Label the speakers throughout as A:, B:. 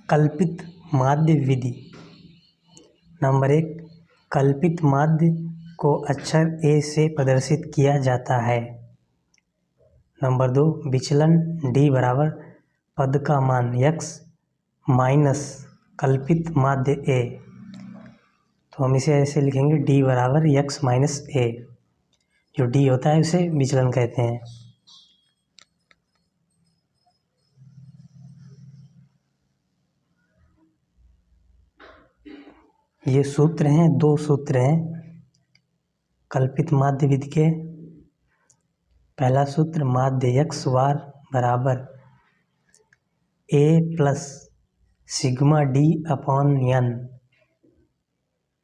A: कल्पित माध्य विधि। नंबर 1, कल्पित माध्य को अक्षर ए से प्रदर्शित किया जाता है। नंबर 2, विचलन d बराबर पद का मान x माइनस कल्पित माध्य a। तो हम इसे ऐसे लिखेंगे d बराबर x माइनस a। जो d होता है उसे विचलन कहते हैं। ये सूत्र हैं, 2 सूत्र हैं कल्पित माध्य विधि के। पहला सूत्र, माध्य x बार बराबर a plus sigma d upon n।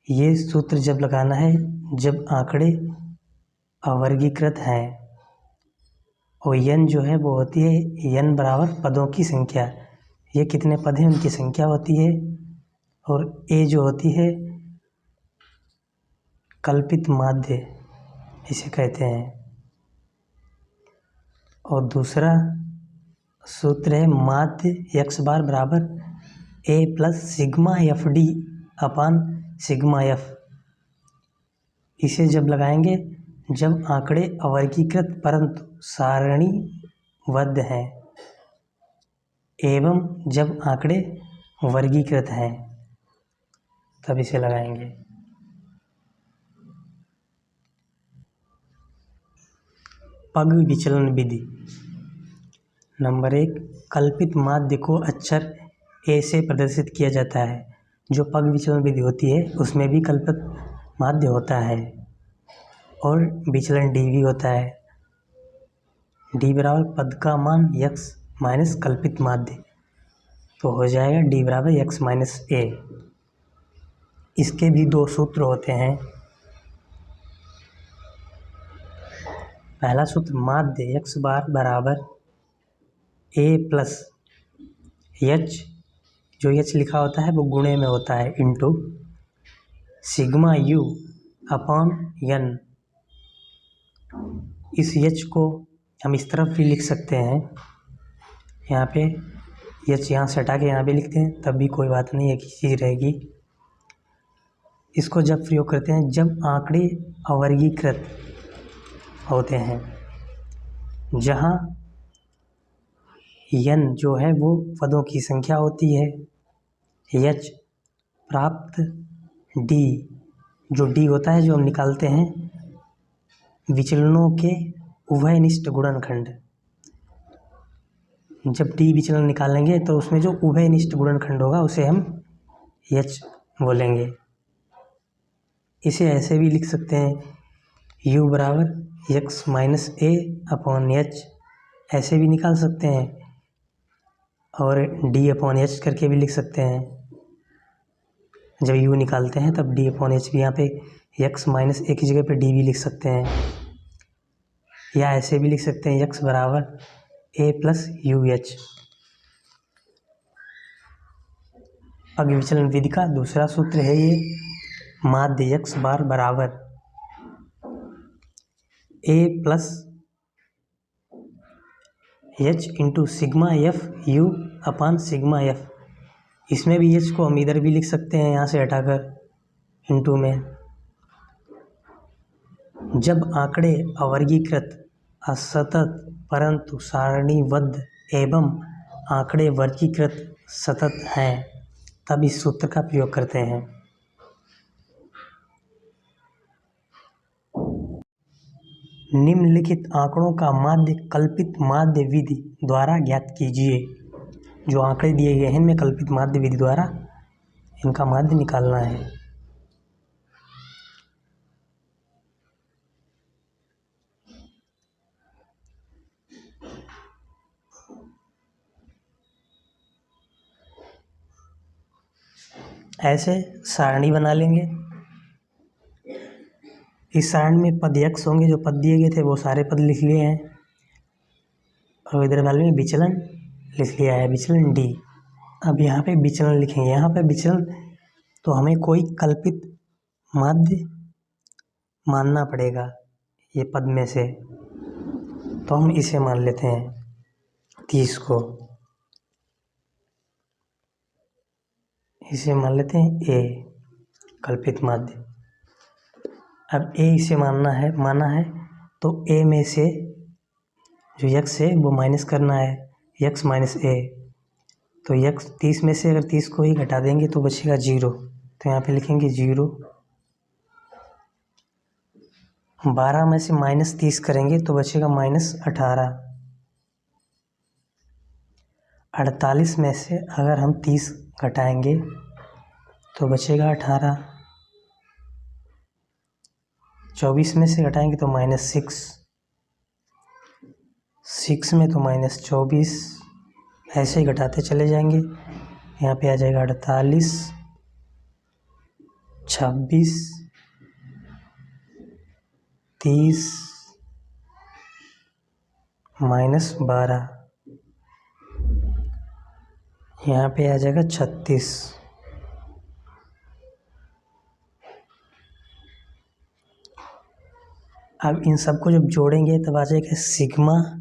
A: ये सूत्र जब लगाना है जब आंकड़े अवर्गीकृत हैं और n जो है वो होती है n बराबर पदों की संख्या। ये कितने पद हैं उनकी संख्या होती है। और a जो होती है कल्पित माध्य इसे कहते हैं। और दूसरा सूत्र है माध्य x बार बराबर a plus sigma F D upon sigma F. इसे जब लगाएंगे जब आंकड़े अवर्गीकृत परंतु सारणीबद्ध हैं एवं जब आंकड़े वर्गीकृत हैं तब इसे लगाएंगे। पग विचलन विधि। नंबर 1, कल्पित माध्य को अक्षर ए से प्रदर्शित किया जाता है। जो पग विचलन विधि होती है उसमें भी कल्पित माध्य होता है और विचलन डी भी होता है। डी बराबर पद का मान x माइनस कल्पित माध्य, तो हो जाएगा डी बराबर x माइनस ए। इसके भी 2 सूत्र होते हैं। पहला सूत्र, माध्य x बार बराबर a प्लस h, जो h लिखा होता है वो गुणे में होता है, into sigma u upon n। इस h को हम इस तरफ भी लिख सकते हैं, यहाँ पे h यहाँ से हटा के यहाँ भी लिखते हैं तब भी कोई बात नहीं, एक ही चीज़ रहेगी। इसको जब प्रयोग करते हैं जब आंकड़े अवर्गीकृत होते हैं, जहाँ n जो है वो पदों की संख्या होती है, h प्राप्त d, जो d होता है जो हम निकालते हैं विचलनों के उभयनिष्ठ गुणनखंड। जब d विचलन निकालेंगे तो उसमें जो उभयनिष्ठ गुणनखंड होगा उसे हम h बोलेंगे। इसे ऐसे भी लिख सकते हैं u बराबर x माइनस ए अपॉन h, ऐसे भी निकाल सकते हैं और d अपॉन h करके भी लिख सकते हैं। जब u निकालते हैं तब d अपॉन h भी यहाँ पे x माइनस ए की जगह पे d भी लिख सकते हैं, या ऐसे भी लिख सकते हैं x बराबर a प्लस यू एच। पग विचलन विधि का दूसरा सूत्र है ये, माध्य x बार बराबर a plus h into sigma F you upon sigma F. इसमें भी h को हम इधर भी लिख सकते हैं यहाँ से हटाकर इंटू में। जब आंकड़े अवर्गीकृत, असतत परंतु सारणीबद्ध एवं आंकड़े वर्गीकृत सतत हैं तब इस सूत्र का प्रयोग करते हैं। निम्नलिखित आंकड़ों का माध्य कल्पित माध्य विधि द्वारा ज्ञात कीजिए। जो आंकड़े दिए गए हैं इनमें कल्पित माध्य विधि द्वारा इनका माध्य निकालना है। ऐसे सारणी बना लेंगे। इस सारणी में पद x होंगे, जो पद दिए गए थे वो सारे पद लिख लिए हैं और इधर वाले में विचलन लिख लिया है, विचलन d। अब यहाँ पे विचलन लिखेंगे। यहाँ पे विचलन तो हमें कोई कल्पित माध्य मानना पड़ेगा ये पद में से, तो हम इसे मान लेते हैं 30 को। इसे मान लेते हैं ए कल्पित माध्य। अब ए इसे माना है तो ए में से जो यक्स है वो माइनस करना है, यक्स माइनस ए। तो यक्स 30 में से अगर 30 को ही घटा देंगे तो बचेगा 0, तो यहाँ पे लिखेंगे 0। 12 में से -30 करेंगे तो बचेगा -18। 48 में से अगर हम 30 घटाएंगे तो बचेगा 18। 24 में से घटाएंगे तो -6, 6 में तो -24, ऐसे ही घटाते चले जाएंगे। यहाँ पे आ जाएगा 48, 26, 30 -12, यहाँ पे आ जाएगा 36। अब इन सबको जब जोड़ेंगे तब आ जाएगा सिग्मा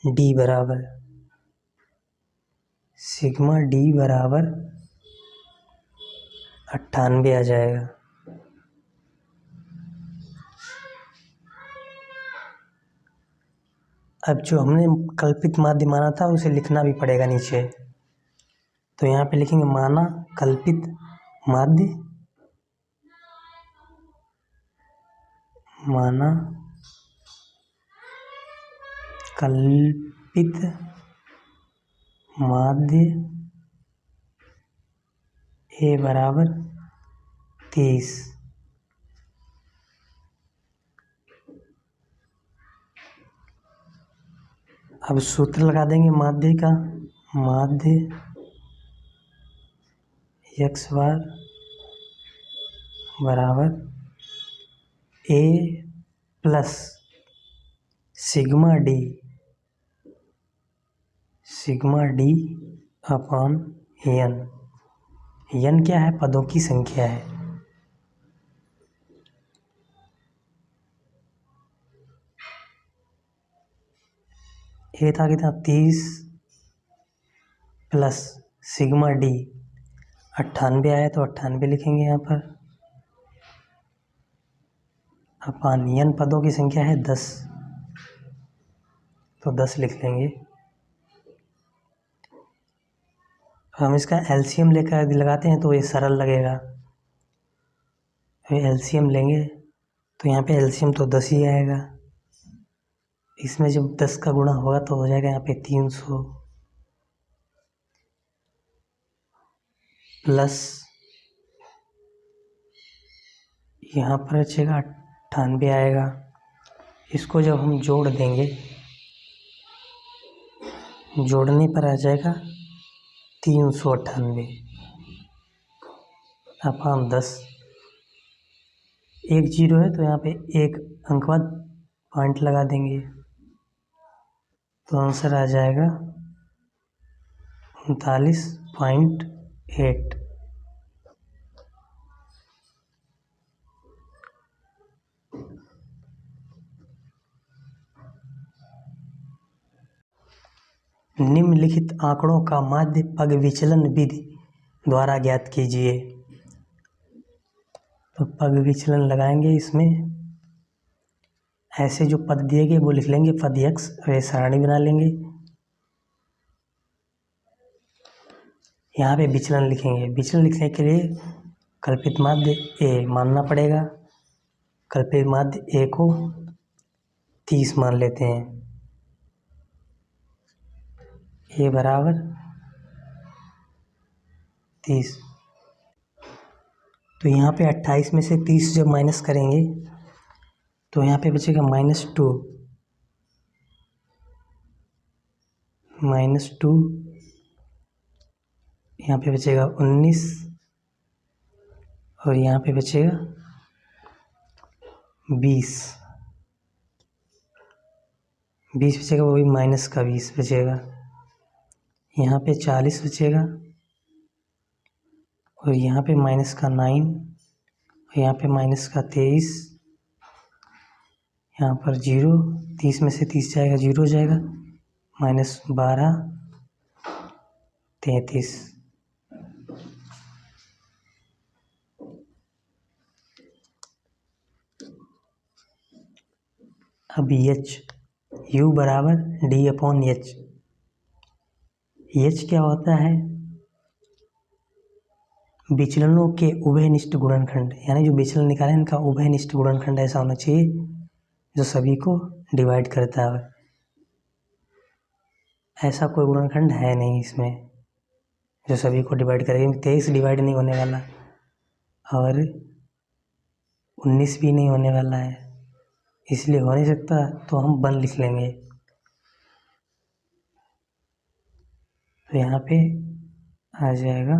A: डी बराबर 98 आ जाएगा। अब जो हमने कल्पित माध्य माना था उसे लिखना भी पड़ेगा नीचे, तो यहाँ पे लिखेंगे माना कल्पित माध्य, माना कल्पित माध्य ए बराबर 30। अब सूत्र लगा देंगे माध्य का, माध्य x बार बराबर a plus sigma D upon n क्या है? पदों की संख्या है। ये था कितना? 30 प्लस सिग्मा डी 98 आया तो 98 लिखेंगे यहाँ पर, अपॉन n पदों की संख्या है 10, तो 10 लिख लेंगे। हम इसका एलसीएम लेकर लगाते हैं तो ये सरल लगेगा। एलसीएम लेंगे तो यहाँ पे एलसीएम तो 10 ही आएगा। इसमें जब 10 का गुणा होगा तो हो जाएगा यहाँ पे 300 प्लस यहाँ पर बचेगा 98 आएगा। इसको जब हम जोड़ देंगे, जोड़ने पर आ जाएगा 398 अपॉन 10। एक 0 है तो यहाँ पे एक अंक बाद पॉइंट लगा देंगे, तो आंसर आ जाएगा 39.8। निम्नलिखित आंकड़ों का माध्य पग विचलन विधि द्वारा ज्ञात कीजिए। तो पग विचलन लगाएंगे, इसमें ऐसे जो पद दिए गए वो लिख लेंगे पद x, वे सारणी बना लेंगे। यहाँ पे विचलन लिखेंगे। विचलन लिखने के लिए कल्पित माध्य a मानना पड़ेगा। कल्पित माध्य a को 30 मान लेते हैं, a बराबर 30। तो यहाँ पे 28 में से 30 जब माइनस करेंगे तो यहाँ पे बचेगा -2, यहाँ पे बचेगा 19 और यहाँ पे बचेगा 20 बचेगा, वो भी माइनस का 20 बचेगा। यहाँ पे 40 बचेगा और यहाँ पे माइनस का 9 और यहाँ पे माइनस का 23, यहाँ पर 0, 30 में से 30 जाएगा 0 हो जाएगा, -12, 33। अब एच, यू बराबर डी अपॉन एच। एच क्या होता है? विचलनों के उभयनिष्ठ गुणनखंड, यानी जो विचलन निकाले इनका उभयनिष्ठ गुणनखंड ऐसा होना चाहिए जो सभी को डिवाइड करता है। ऐसा कोई गुणनखंड है नहीं इसमें जो सभी को डिवाइड करेगा। 23 डिवाइड नहीं होने वाला और 19 भी नहीं होने वाला है, इसलिए हो नहीं सकता, तो हम 1 लिख लेंगे। तो यहाँ पे आ जाएगा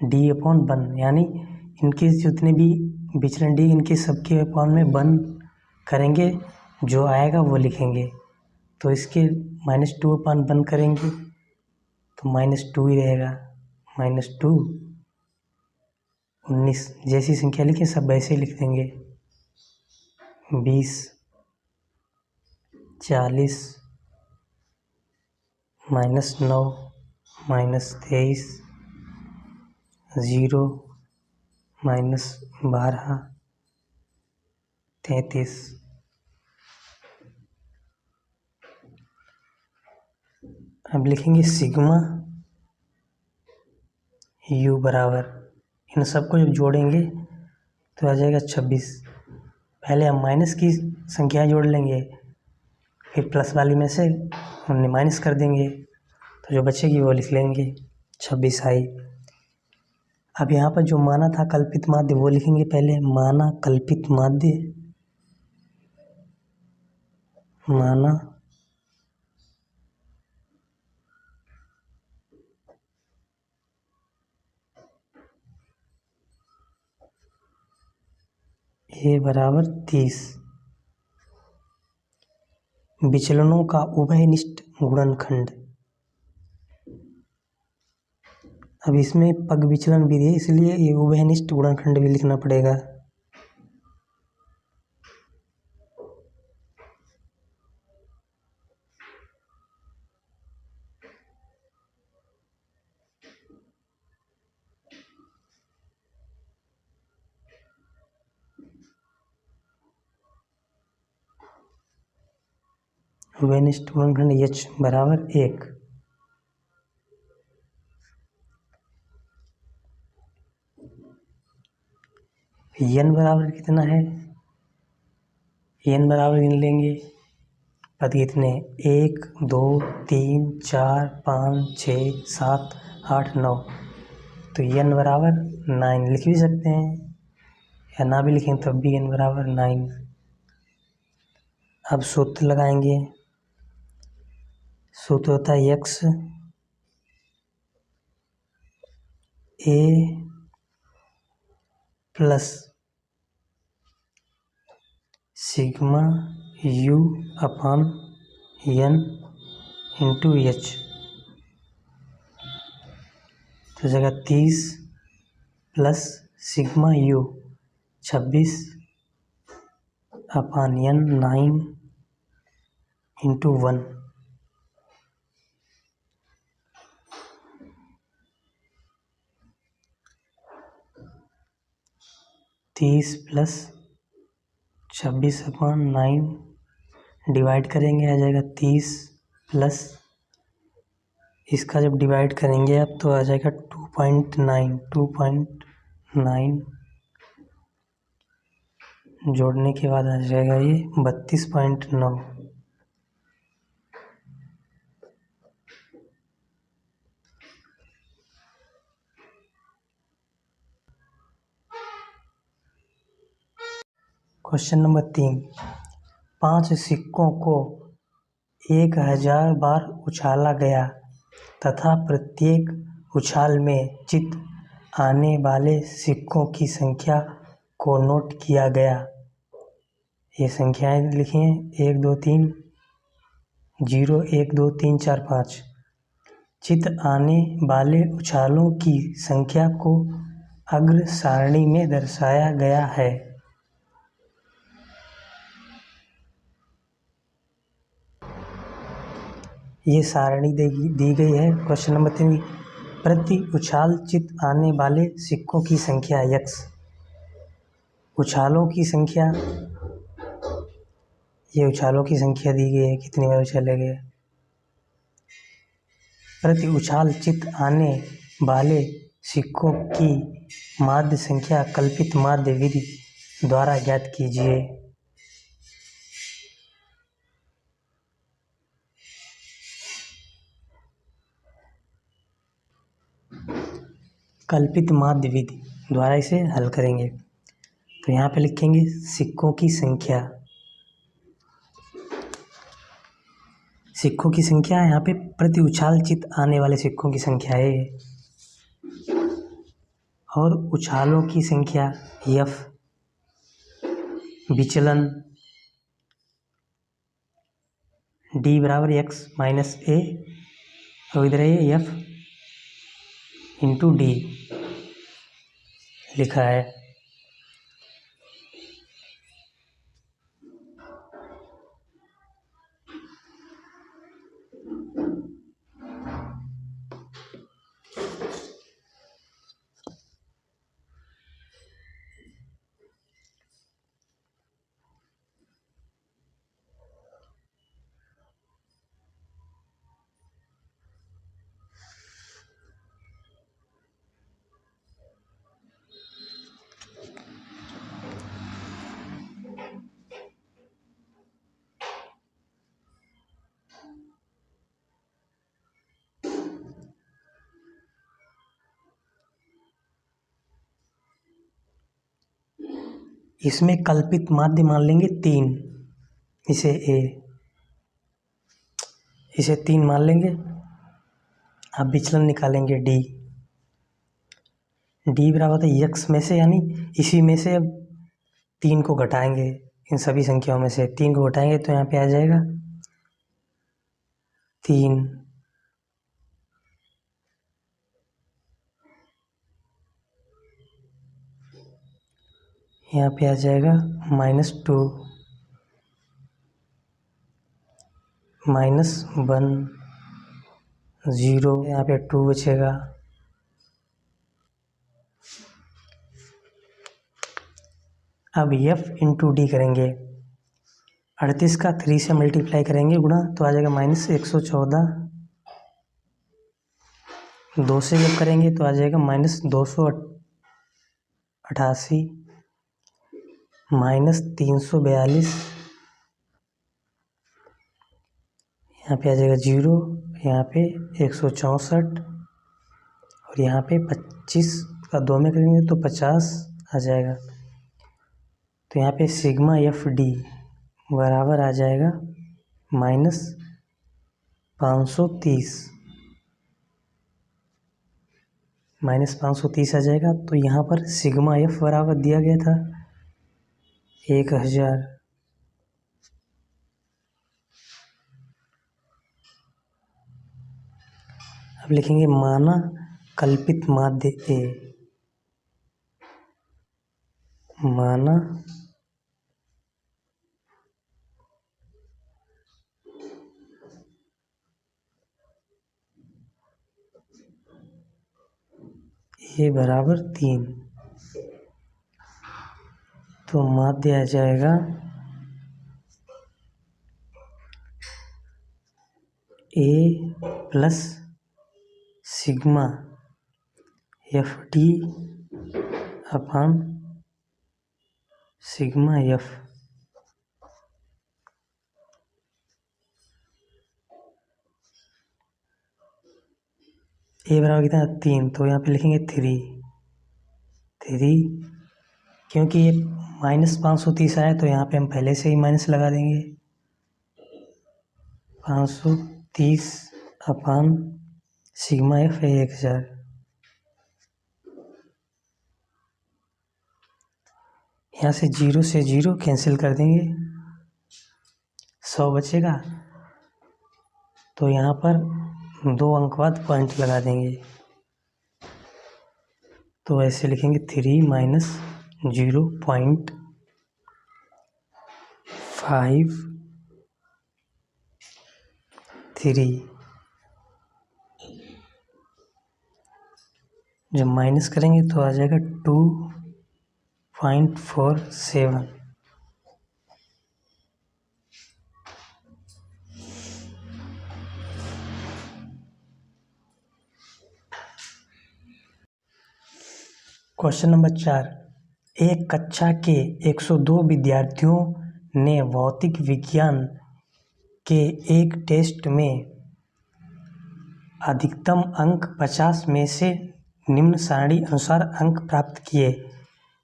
A: डी अपॉन 1, यानी इनके जितने भी विचलन डी इनके सबके अपॉन में 1 करेंगे, जो आएगा वो लिखेंगे। तो इसके -2 अपॉन 1 करेंगे तो -2 ही रहेगा। -2 19, जैसी संख्या लिखें सब वैसे ही लिख देंगे। 20 40 -9 -23 0 -12 33। अब लिखेंगे सिग्मा यू बराबर, इन सबको जब जोड़ेंगे तो आ जाएगा 26। पहले हम माइनस की संख्या जोड़ लेंगे, फिर प्लस वाली में से हमने माइनस कर देंगे, तो जो बचेगी वो लिख लेंगे 26 आई। अब यहाँ पर जो माना था कल्पित माध्य वो लिखेंगे पहले। माना कल्पित माध्य, माना ए बराबर 30। विचलनों का उभयनिष्ठ गुणनखंड। अब इसमें पग विचलन भी है, इसलिए ये उभयनिष्ठ गुणनखंड भी लिखना पड़ेगा। उभयनिष्ठ गुणनखंड H बराबर 1। n बराबर कितना है? n बराबर गिन लेंगे, पद कितने? 1 2 3 4 5 6 7 8 9। तो n बराबर 9 लिख भी सकते हैं, या ना भी लिखें तब भी n बराबर 9। अब सूत्र लगाएंगे। सूत्र होता है x a plus sigma u upon n into h। तो जगह 30 plus sigma u 26 upon n 9 into 1। 30 plus 26 upon 9 divide करेंगे, आ जाएगा 30 प्लस इसका जब डिवाइड करेंगे अब तो आ जाएगा 2.9 जोड़ने के बाद आ जाएगा ये 32.9। Question number 3। 5 सिक्कों को 1000 बार उछाला गया तथा प्रत्येक उछाल में चित आने वाले सिक्कों की संख्या को नोट किया गया। ये संख्याएं लिखिए 1 2 3 0 1 2 3 4 5। चित आने वाले उछालों की संख्या को अग्र सारणी में दर्शाया गया है। ये सारणी दी गई है। Question number 3। प्रति उछाल चित आने वाले सिक्कों की संख्या x। उछालों की संख्या ये उछालों की संख्या दी गई है, कितनी बार उछाले गए। प्रति उछाल चित आने वाले सिक्कों की माध्य संख्या कल्पित माध्य विधि द्वारा ज्ञात कीजिए। कल्पित माध्य विधि द्वारा इसे हल करेंगे। तो यहाँ पे लिखेंगे सिक्कों की संख्या। सिक्कों की संख्या यहाँ पे प्रति उछाल चित आने वाले सिक्कों की संख्या है, और उछालों की संख्या F, विचलन D बराबर x माइनस a, और इधर है F इंटू D लिखा है। इसमें कल्पित माध्य मान लेंगे 3, इसे A, इसे 3 मान लेंगे। अब विचलन निकालेंगे D। D बराबर है x में से, यानी इसी में से अब 3 को घटाएंगे, इन सभी संख्याओं में से 3 को घटाएंगे तो यहाँ पे आ जाएगा 3। यहाँ पे आ जाएगा -2 -1 0, यहाँ पे 2 बचेगा। अब F इंटू डी करेंगे, 38 का 3 से मल्टीप्लाई करेंगे गुणा, तो आ जाएगा -114। 2 से जब करेंगे तो आ जाएगा -288 -342, यहाँ पे आ जाएगा 0, यहाँ पे 164, और यहाँ पे 25 का 2 में करेंगे तो 50 आ जाएगा। तो यहाँ पे सिग्मा एफ डी बराबर आ जाएगा -530 -530 आ जाएगा। तो यहाँ पर सिग्मा एफ बराबर दिया गया था 1000। अब लिखेंगे माना कल्पित माध्य ए, माना ए बराबर 3, तो माध्य आ जाएगा A plus sigma F D upon sigma F. A बराबर कितना 3, तो यहाँ पे लिखेंगे 3, क्योंकि ये -530 आया तो यहाँ पे हम पहले से ही माइनस लगा देंगे। 530 अपॉन सिग्मा एफ है 1000। यहाँ से 0 से 0 कैंसिल कर देंगे, 100 बचेगा। तो यहाँ पर 2 अंक बाद पॉइंट लगा देंगे, तो ऐसे लिखेंगे 3 माइनस 0.53। जब माइनस करेंगे तो आ जाएगा 2.47। क्वेश्चन नंबर 4, एक कक्षा के 102 विद्यार्थियों ने भौतिक विज्ञान के एक टेस्ट में अधिकतम अंक 50 में से निम्न सारणी अनुसार अंक प्राप्त किए।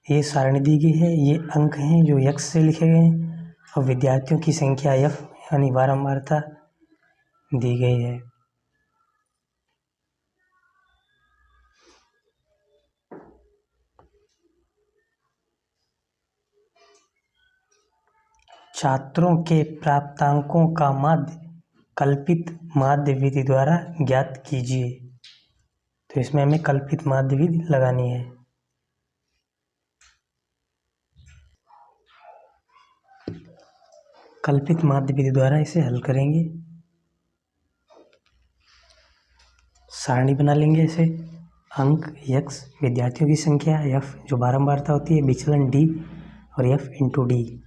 A: ये सारणी दी गई है, ये अंक हैं जो x से लिखे गए हैं और विद्यार्थियों की संख्या f यानी बारंबारता दी गई है। छात्रों के प्राप्तांकों का माध्य कल्पित माध्य विधि द्वारा ज्ञात कीजिए। तो इसमें हमें कल्पित माध्य विधि लगानी है। कल्पित माध्य विधि द्वारा इसे हल करेंगे। सारणी बना लेंगे इसे, अंक x, विद्यार्थियों की संख्या f जो बारंबारता होती है, विचलन d और f इंटू डी।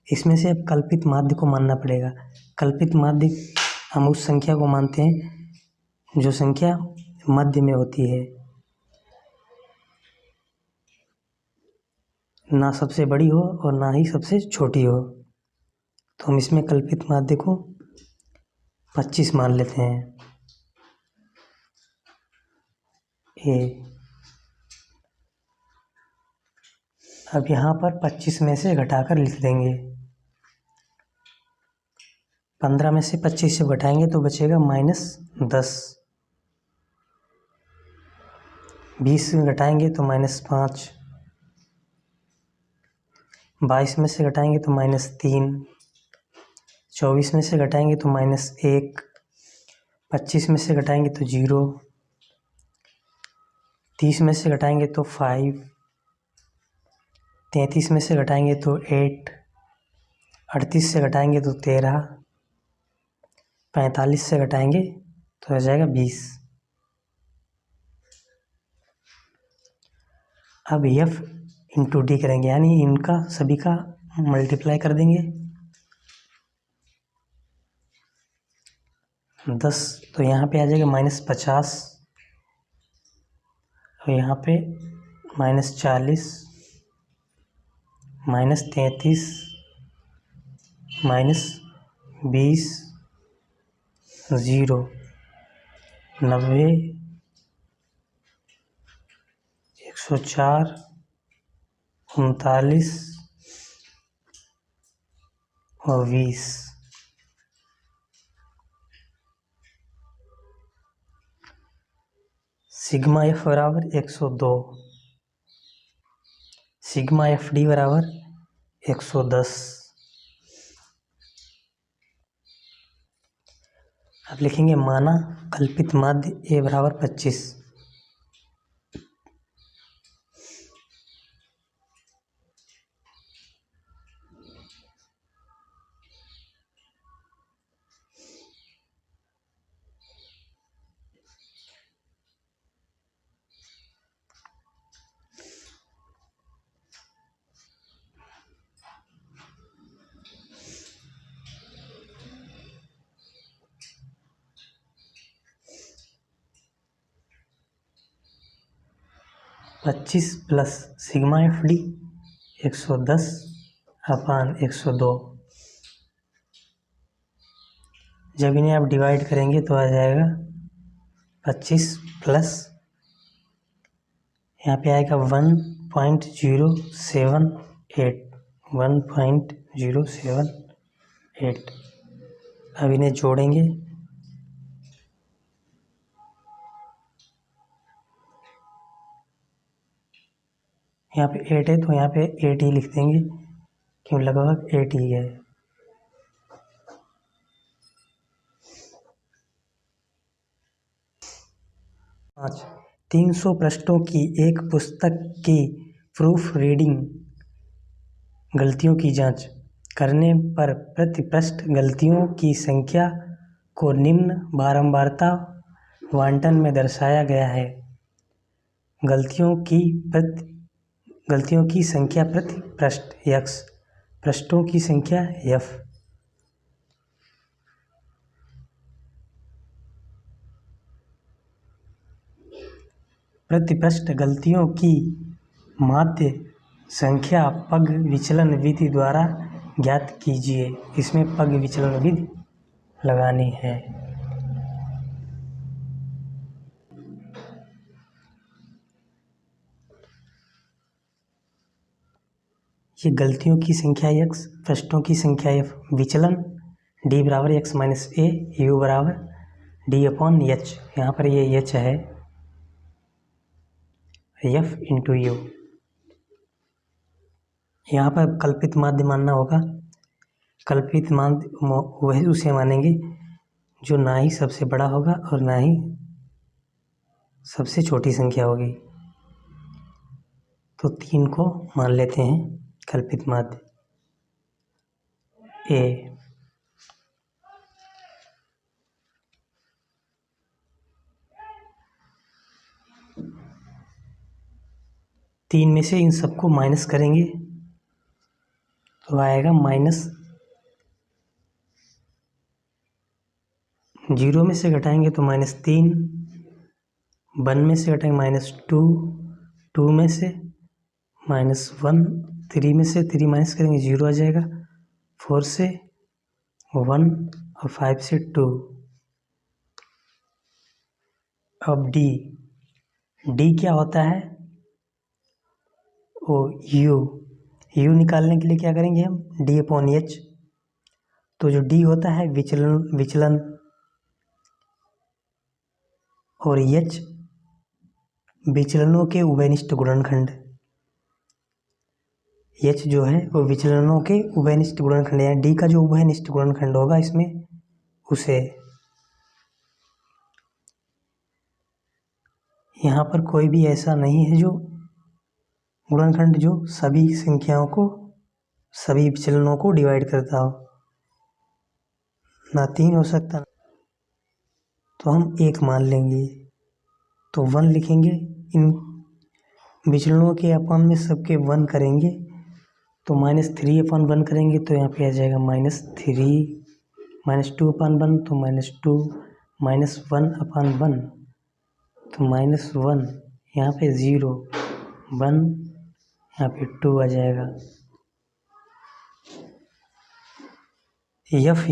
A: इसमें से अब कल्पित माध्य को मानना पड़ेगा। कल्पित माध्य हम उस संख्या को मानते हैं जो संख्या मध्य में होती है, ना सबसे बड़ी हो और ना ही सबसे छोटी हो। तो हम इसमें कल्पित माध्य को 25 मान लेते हैं। अब यहाँ पर 25 में से घटाकर लिख देंगे। 15 में से 25 से घटाएंगे तो बचेगा -10। 20 में घटाएंगे तो -5। 22 में से घटाएंगे तो -3। 24 में से घटाएंगे तो -1। 25 में से घटाएंगे तो 0। 30 में से घटाएंगे तो 5। 33 में से घटाएंगे तो 8। 38 से घटाएंगे तो 13। 45 से घटाएंगे तो आ जाएगा 20। अब f इंटू डी करेंगे, यानी इनका सभी का मल्टीप्लाई कर देंगे। 10 तो यहाँ पे आ जाएगा -50 और यहाँ पे -40, -33, -20, 0, 90, 104, 39 और 20। सिग्मा एफ बराबर 102, सिग्मा एफ डी बराबर 110। अब लिखेंगे माना कल्पित माध्य ए बराबर 25। पच्चीस प्लस सिग्मा एफ डी 110 अपान 102। जब इन्हें आप डिवाइड करेंगे तो आ जाएगा 25 प्लस, यहाँ पे आएगा 1.078, 1.078। अब इन्हें जोड़ेंगे, यहाँ पे 8 है तो यहाँ पे 8 ही लिख देंगे क्यों लगभग 8 ही है। पाँच, 300 पृष्ठों की एक पुस्तक की प्रूफ रीडिंग गलतियों की जांच करने पर प्रति पृष्ठ गलतियों की संख्या को निम्न बारंबारता वांटन में दर्शाया गया है। गलतियों की संख्या प्रति पृष्ठ x, पृष्ठों की संख्या f। प्रतिपृष्ठ गलतियों की माध्य संख्या पग विचलन विधि द्वारा ज्ञात कीजिए। इसमें पग विचलन विधि लगानी है। ये गलतियों की संख्या x, पृष्ठों की संख्या f, विचलन d बराबर x माइनस ए, यू बराबर d अपॉन एच। यहाँ पर ये h है f इंटू यू। यहाँ पर कल्पित माध्य मानना होगा। कल्पित माध्य वही उसे मानेंगे जो ना ही सबसे बड़ा होगा और ना ही सबसे छोटी संख्या होगी। तो 3 को मान लेते हैं कल्पित माध्य ए। तीन में से इन सबको माइनस करेंगे तो आएगा माइनस, 0 में से घटाएंगे तो -3, 1 में से घटाएंगे -2, 2 में से -1, 3 में से 3 माइनस करेंगे 0 आ जाएगा, 4 से 1 और 5 से 2। अब डी क्या होता है? ओ यू निकालने के लिए क्या करेंगे हम? D upon H. तो जो डी होता है विचलन और एच विचलनों के उभयनिष्ठ गुणनखंड। एच जो है वो विचलनों के उभयनिष्ठ गुणनखंड है। डी का जो उभयनिष्ठ गुणनखंड होगा इसमें उसे, यहाँ पर कोई भी ऐसा नहीं है जो गुणनखंड जो सभी संख्याओं को, सभी विचलनों को डिवाइड करता हो। ना 3 हो सकता, तो हम 1 मान लेंगे। तो 1 लिखेंगे, इन विचलनों के अपन में सबके 1 करेंगे तो -3 अपन 1 करेंगे तो यहाँ पे आ जाएगा -3, -2 अपन 1 तो -2, -1 अपन 1 तो -1, यहाँ पे 0, 1, यहाँ पे 2 आ जाएगा। एफ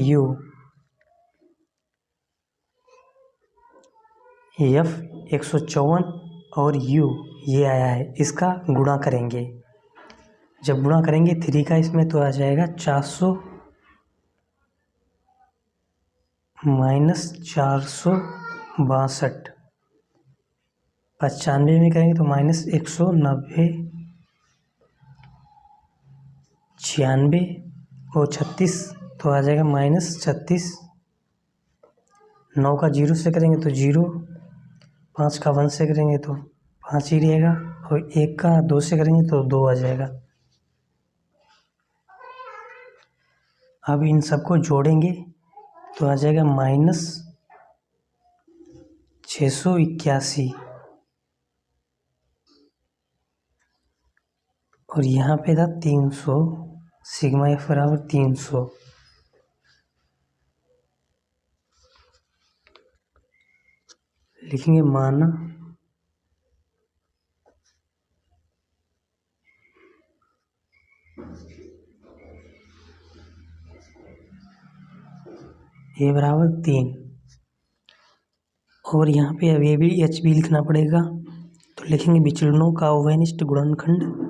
A: 154 और u ये आया है, इसका गुणा करेंगे। जब गुणा करेंगे 3 का इसमें तो आ जाएगा 400 -462। 95 में करेंगे तो -190, 96 और 36 तो आ जाएगा -36। 9 का 0 से करेंगे तो 0, 5 का 1 से करेंगे तो 5 ही रहेगा और 1 का 2 से करेंगे तो 2 आ जाएगा। अब इन सबको जोड़ेंगे तो आ जाएगा -681 और यहाँ पे था 300, सिग्मा एफ बराबर 300। लिखेंगे माना ए बराबर 3 और यहाँ पे अब ये भी एच भी लिखना पड़ेगा। तो लिखेंगे विचलनों का उभयनिष्ठ गुणनखंड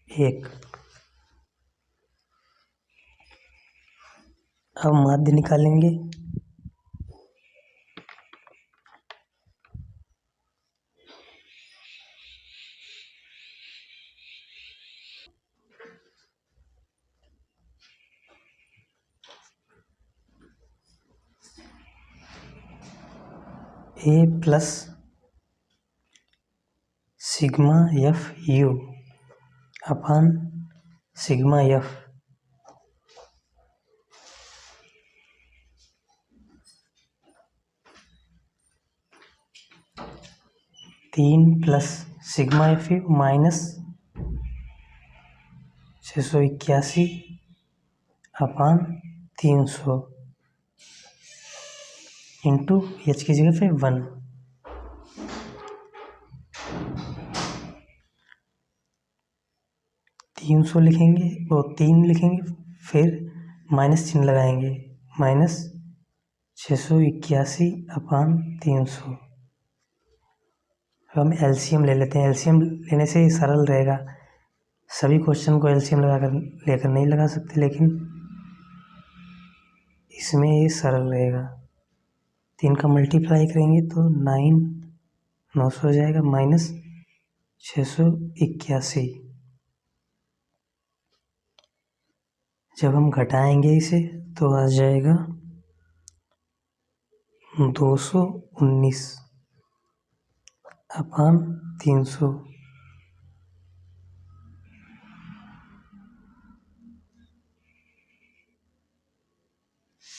A: एक। अब माध्य निकालेंगे। A plus sigma F U upon sigma F. 3 plus sigma F U minus 681 upon 300 into H की जगह पे 1। तीन सौ लिखेंगे वो 3 लिखेंगे, फिर माइनस चिन्ह लगाएंगे, माइनस 681 अपान 300। हम एलसीएम ले लेते हैं। एलसीएम लेने से सरल रहेगा। सभी क्वेश्चन को एलसीएम लेकर नहीं लगा सकते, लेकिन इसमें ये सरल रहेगा। 3 का मल्टीप्लाई करेंगे तो 900 हो जाएगा, माइनस 681। जब हम घटाएंगे इसे तो आ जाएगा 219 अपान 300।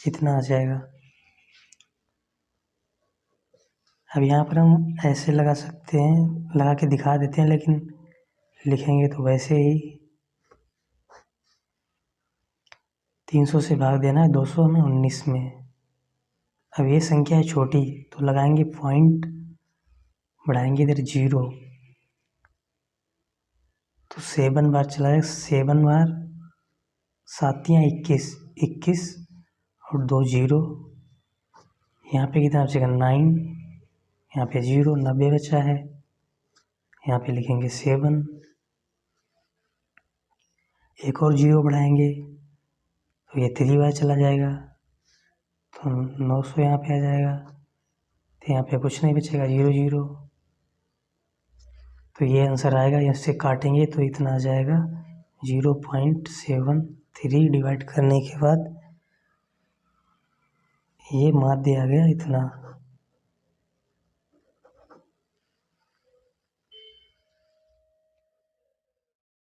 A: इतना आ जाएगा। अब यहाँ पर हम ऐसे लगा सकते हैं, लगा के दिखा देते हैं, लेकिन लिखेंगे तो वैसे ही। 300 से भाग देना है 200 में 19 में। अब ये संख्या है छोटी तो लगाएंगे पॉइंट, बढ़ाएंगे इधर 0 तो 7 बार चला जाएगा। 7 बार 7 या 21 और 2 0। यहाँ पे कितना बचेगा 9, यहाँ पे 0, 90 बचा है। यहाँ पे लिखेंगे 7, एक और 0 बढ़ाएंगे तो ये 3 बार चला जाएगा तो 900 यहाँ पे आ जाएगा। तो यहाँ पे कुछ नहीं बचेगा, 0 0। तो ये आंसर आएगा। इससे काटेंगे तो इतना आ जाएगा 0.73। डिवाइड करने के बाद ये माध्य आ गया इतना।